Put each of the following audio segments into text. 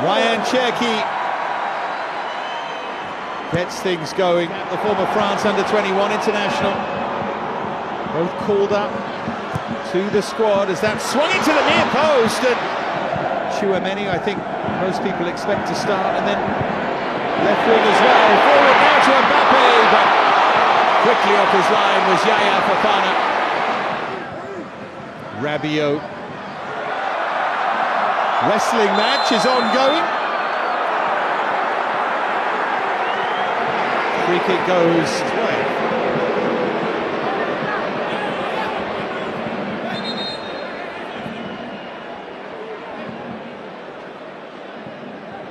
Ryan Cherki gets things going. The former France under-21 international, both called up to the squad as that swung into the near post, and Tchouaméni, I think most people expect to start, and then left wing as well. Forward now to Mbappe, but quickly off his line was Yaya Fofana. Rabiot. Wrestling match is ongoing. Free kick goes his way.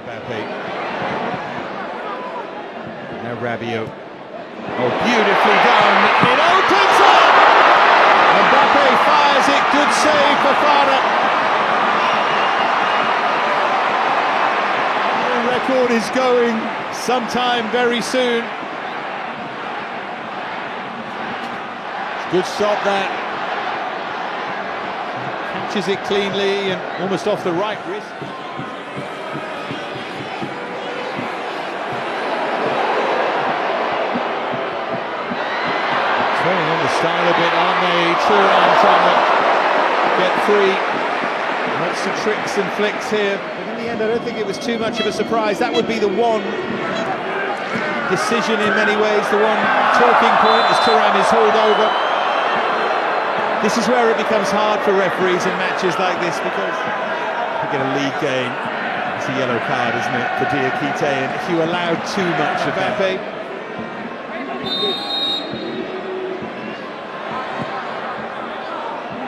Mbappe. Now Rabiot. Oh, beautifully done. It opens up. Mbappe fires it. Good save for Fofana. Record is going sometime very soon. Good stop that. Catches it cleanly and almost off the right wrist. Turning on the style a bit, aren't they? Thuram trying to get free. Lots of tricks and flicks here, but in the end I don't think it was too much of a surprise. That would be the one decision in many ways, the one talking point as Thuram is hauled over. This is where it becomes hard for referees in matches like this, because you get a league game, it's a yellow card, isn't it, for Diakite, and if you allow too much of Mbappe.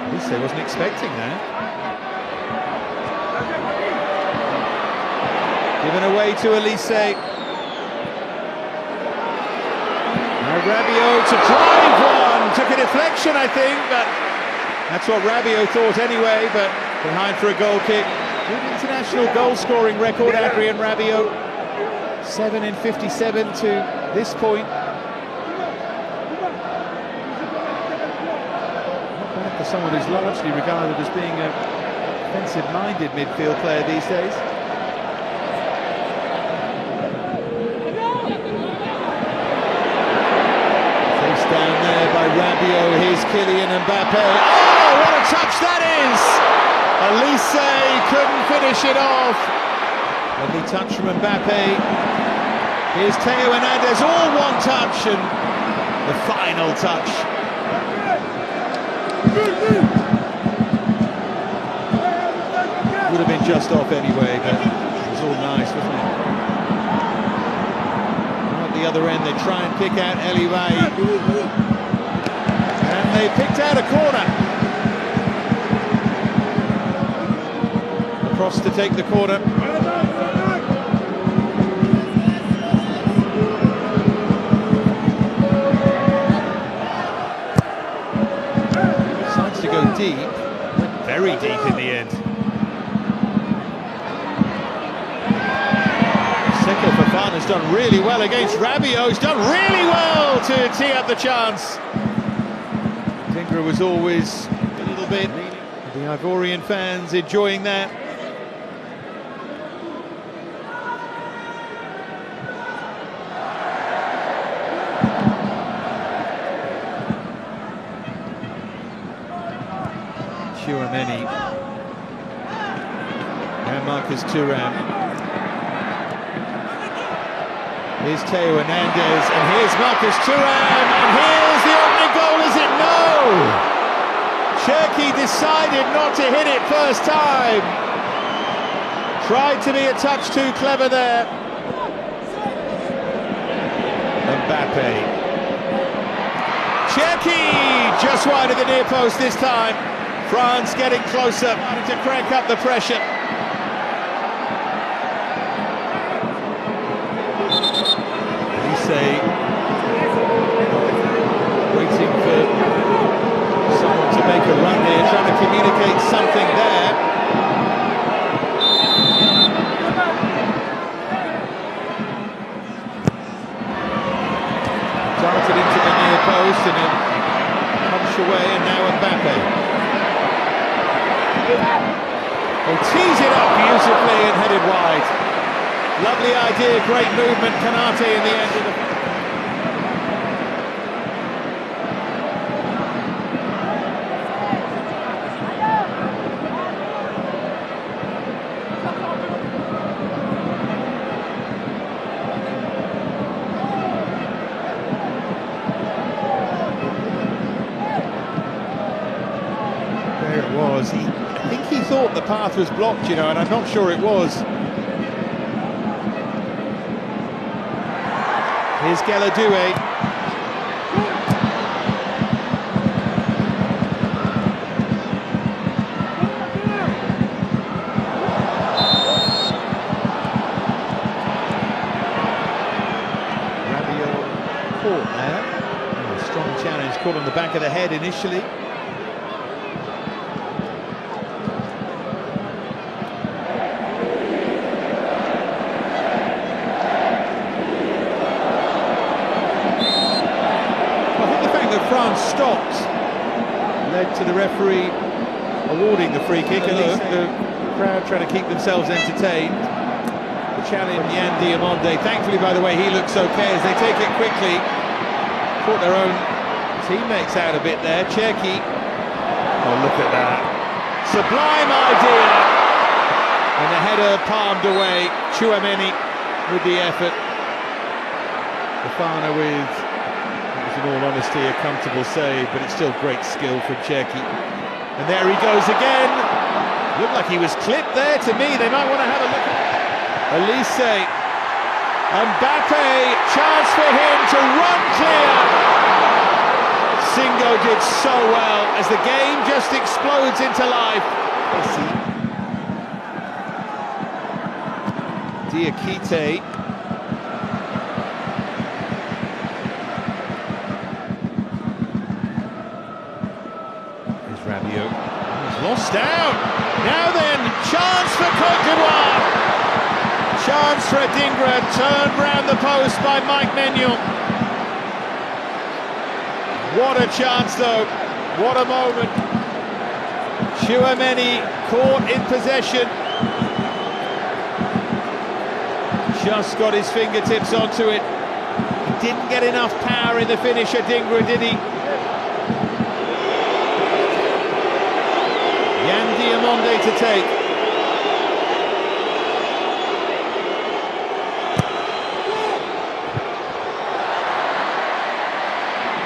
At least I wasn't expecting that. Given away to Elise. Now Rabiot to drive one. Took a deflection, I think, but that's what Rabiot thought anyway, but behind for a goal kick. Good international goal-scoring record, Adrien Rabiot. 7 in 57 to this point. Not bad for someone who's largely regarded as being a defensive-minded midfield player these days. Down there by Rabiot, here's Kylian Mbappe. Oh, what a touch that is! Elise couldn't finish it off. Lovely touch from Mbappe. Here's Theo Hernandez, all one touch, and the final touch. Would have been just off anyway, but it was all nice, wasn't it? The other end, they try and pick out Eliway, and they picked out a corner. Across to take the corner. Decides to go deep, went very deep in the end. Fofana's done really well against Rabiot. He's done really well to tee up the chance. Dingra was always a little bit. The Ivorian fans enjoying that. Tchouaméni. Now Marcus Thuram. Here's Theo Hernandez, and here's Marcus Thuram, and here's the opening goal, is it? No! Cherki decided not to hit it first time. Tried to be a touch too clever there. Mbappe. Cherki just wide of the near post this time. France getting closer to crank up the pressure. Waiting for someone to make a run here, trying to communicate something there. Darted into the near post and it punched away, and now Mbappe. They tease it up beautifully and headed wide. Lovely idea, great movement. Kanate in the end of the... There it was. I think he thought the path was blocked, you know, and I'm not sure it was. Here's Geladue. Rabiot caught there. Oh, strong challenge, caught on the back of the head initially. France stopped led to the referee awarding the free kick, and the crowd trying to keep themselves entertained. The challenge, Yan Diamonde, thankfully, by the way, he looks okay as they take it quickly. Caught their own teammates out a bit there. Cherki, oh look at that, sublime idea, and the header palmed away. Chouameni with the effort. Fofana with, in all honesty, a comfortable save, but it's still great skill from Cherki. And there he goes again. Looked like he was clipped there to me. They might want to have a look at Elise. Mbappe, chance for him to run clear. Singo did so well as the game just explodes into life. Diakite. Rabiot, he's lost out. Now then, chance for Côte d'Ivoire. Chance for Adingra, turned round the post by Mike Maignan. What a chance though, what a moment. Chouameni caught in possession. Just got his fingertips onto it. He didn't get enough power in the finish, Adingra, did he? Yan Diamonde to take.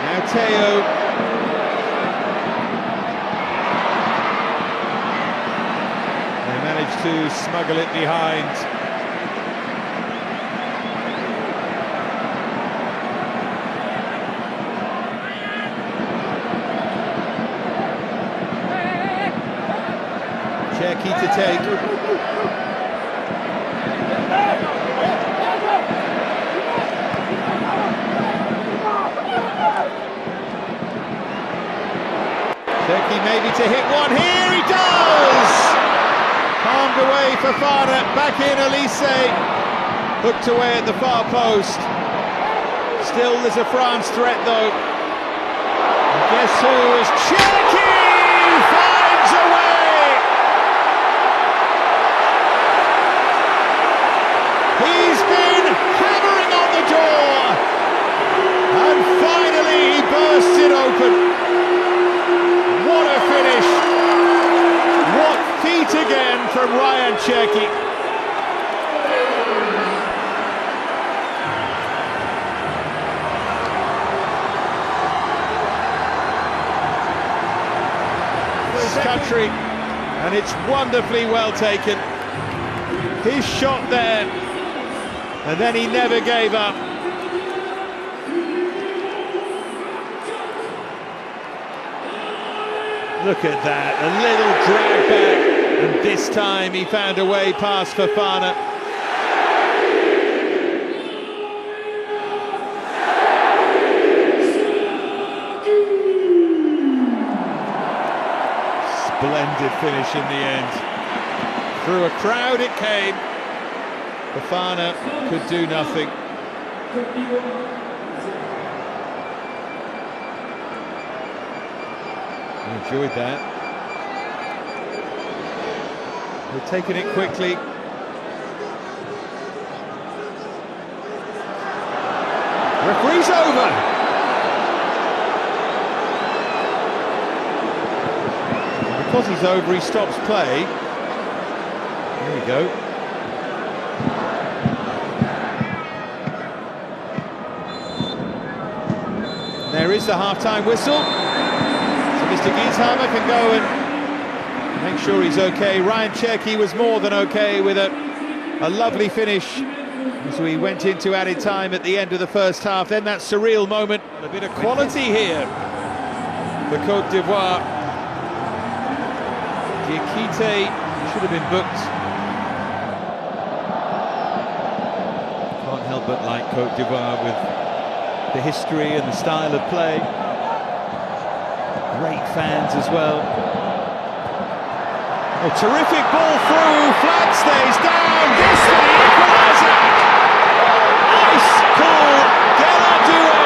Now Teo. They managed to smuggle it behind. Cherki to take. Cherki maybe to hit one here, he does! Palmed away Fofana, back in Elise, hooked away at the far post. Still there's a France threat though. And guess who is Cherki finds a way! He's been hammering on the door, and finally he bursts it open. What a finish! What feat again from Ryan Cherki. This country, and it's wonderfully well taken. His shot there. And then he never gave up. Look at that, a little drag back, and this time he found a way past Fofana. Splendid finish in the end. Through a crowd it came. Fofana could do nothing. I enjoyed that. They've taken it quickly. Referee's over. And because he's over, he stops play. There we go. There is the half-time whistle. So Mr. Gieshammer can go and make sure he's okay. Ryan Cherky was more than okay with a lovely finish as we went into added time at the end of the first half. Then that surreal moment. A bit of quality here for Côte d'Ivoire. Diakite should have been booked. Can't help but like Côte d'Ivoire with the history and the style of play. Great fans as well. Oh, terrific ball through, flag stays down, this for the equaliser! Ice cool, Deladoué!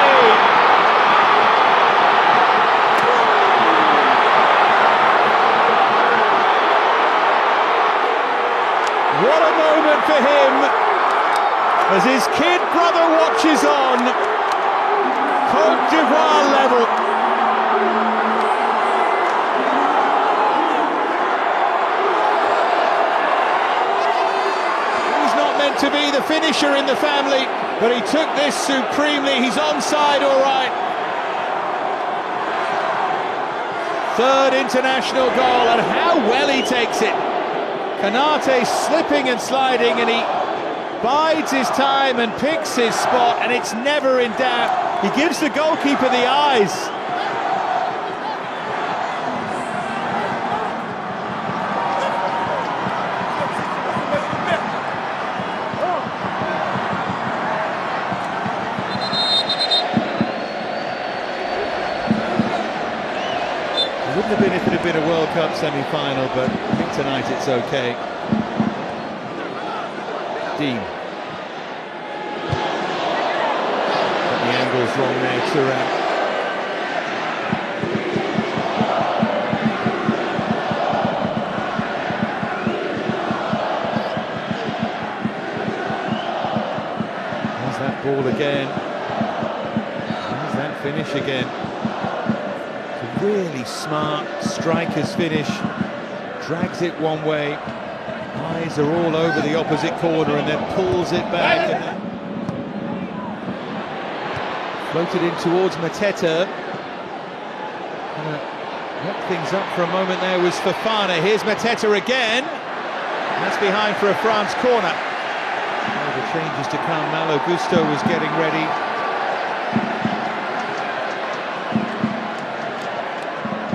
What a moment for him, as his kid brother watches on. Côte d'Ivoire level. He's not meant to be the finisher in the family, but he took this supremely. He's onside, all right. Third international goal, and how well he takes it. Kanate slipping and sliding, and he bides his time and picks his spot, and it's never in doubt. He gives the goalkeeper the eyes. It wouldn't have been if it had been a World Cup semi-final, but I think tonight it's okay. Dean. The angle's wrong there, Turan. There's that ball again. There's that finish again. It's a really smart striker's finish. Drags it one way. Eyes are all over the opposite corner and then pulls it back. And then floated in towards Mateta. Lock things up for a moment there was Fofana. Here's Mateta again. That's behind for a France corner. Oh, the changes to come. Malo Gusto was getting ready.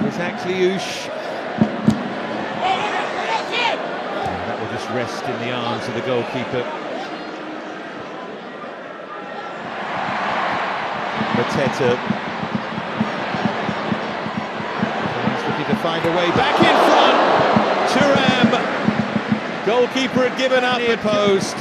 It's actually Ouche. That will just rest in the arms of the goalkeeper. Mateta. He's looking to find a way back in front. Thuram. Goalkeeper had given up near post.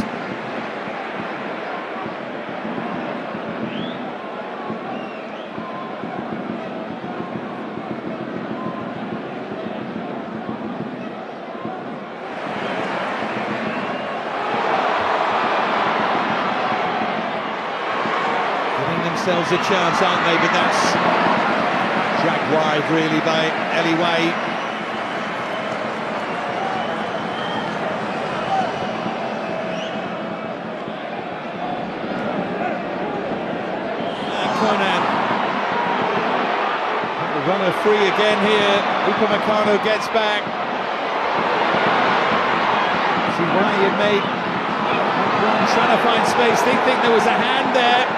Themselves a chance, aren't they? But that's dragged wide really by Eliway. And Conan. The runner free again here. Upamecano gets back. See why he had made one trying to find space. They think there was a hand there.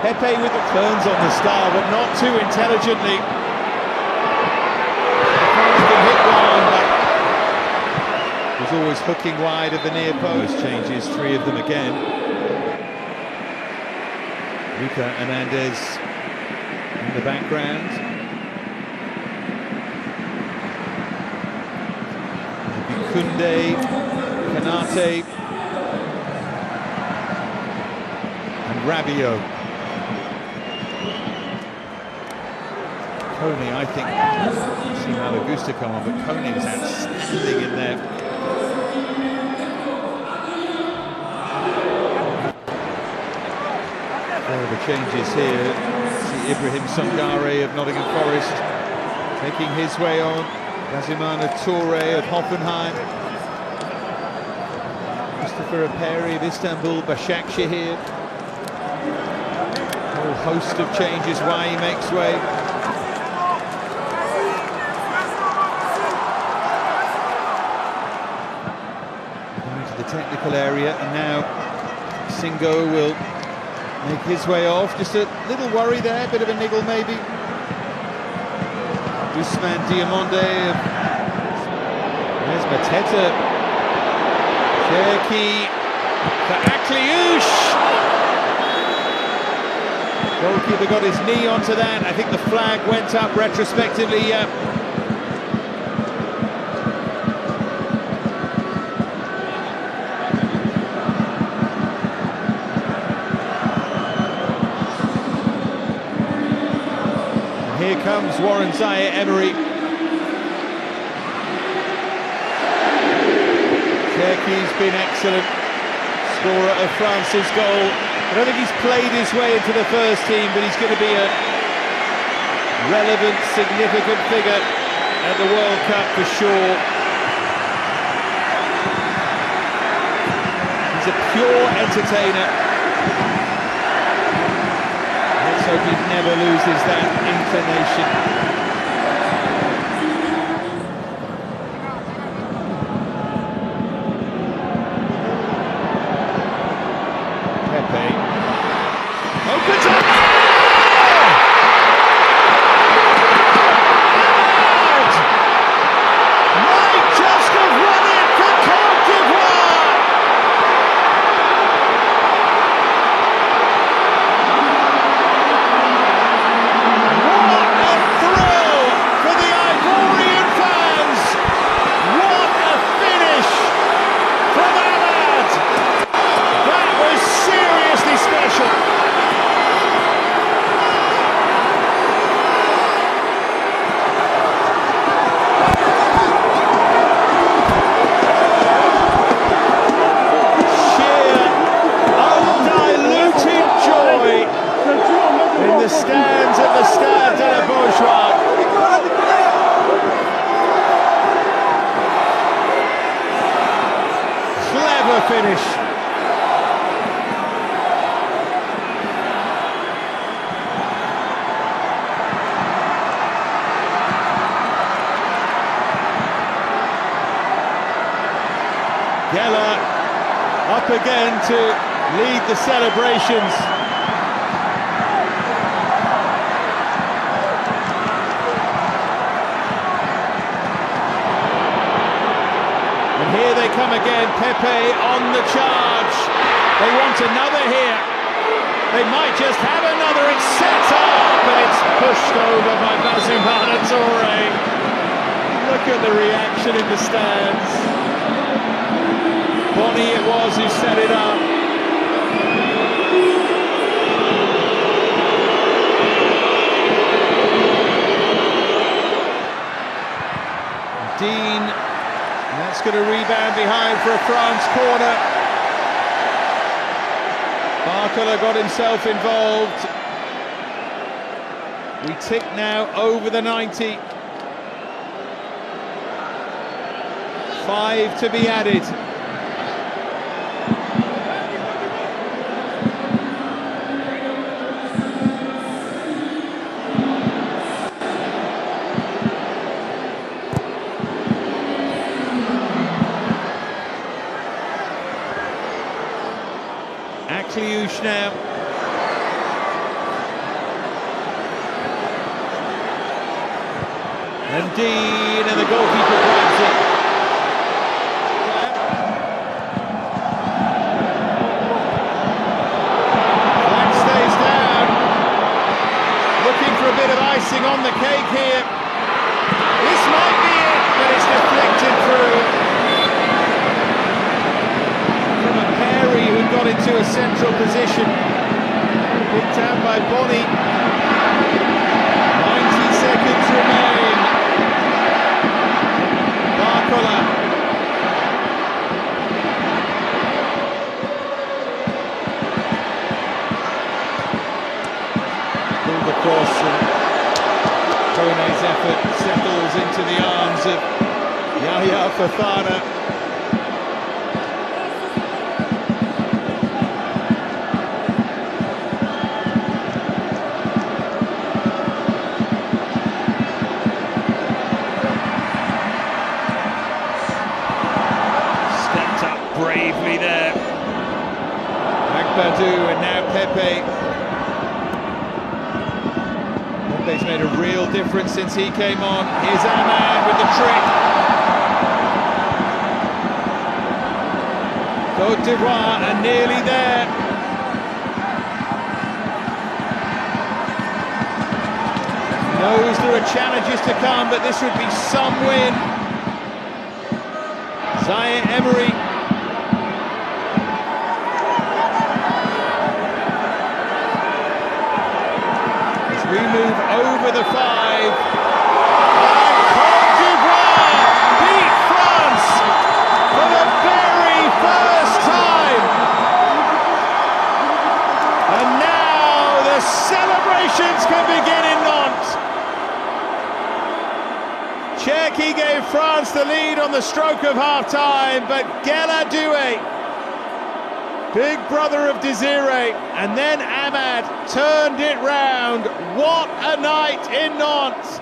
Pepe with the turns on the star, but not too intelligently. Can hit one, but was always hooking wide of the near post. Changes three of them again. Luca Hernandez in the background. Kunde, Kanate, and Rabiot. Coney, I think, see Malo Gusto substitutes to come on, but Koning's outstanding in there. Further changes here. See Ibrahim Sangare of Nottingham Forest making his way on. Gazimana Toure of Hoffenheim. Mustafa Aperi of Istanbul, Başakşehir. A whole host of changes why he makes way. Going to the technical area, and now Singo will make his way off. Just a little worry there, a bit of a niggle maybe. Ousmane Diamonde. There's Mateta. Cherki for Akliouche. Goalkeeper got his knee onto that. I think the flag went up retrospectively. Here comes Warren Zaïre-Emery. Cherki's been excellent. Scorer of France's goal. I don't think he's played his way into the first team, but he's going to be a relevant, significant figure at the World Cup for sure. He's a pure entertainer. Let's hope he never loses that inclination. Opens up! Might just have won it for Côte d'Ivoire! What a thrill for the Ivorian fans! What a finish from Ahmad! That was seriously special! In the stands at the Stade de la Beaujoire. Clever finish. Geller up again to lead the celebrations. Here they come again, Pepe on the charge. They want another here. They might just have another. It's set up, and it's pushed over by Gazimana Toure. Look at the reaction in the stands. Bonny it was who set it up. Dean. That's going to rebound behind for a France corner. Barcola got himself involved. We tick now over the 90. 5 to be added. Akliouche now. And Dean, and the goalkeeper grabs it. Flag stays down. Looking for a bit of icing on the cake here. This might be it, but it's deflected through. Who got into a central position, picked out by Bonny. 90 seconds remain. of Yahya Fofana. Stepped up bravely there. Agbadou and now Pepe. Pepe's made a real difference since he came on. Here's Ahmad with the trick. Côte d'Ivoire are nearly there. Knows there are challenges to come, but this would be some win. Zaire Emery. We move over the 5. And Côte d'Ivoire beat France for the very first time. And now the celebrations can begin in Nantes. Cherki gave France the lead on the stroke of half-time, but Gueladoué, big brother of Desiré, and then Ahmad turned it round. What a night in Nantes!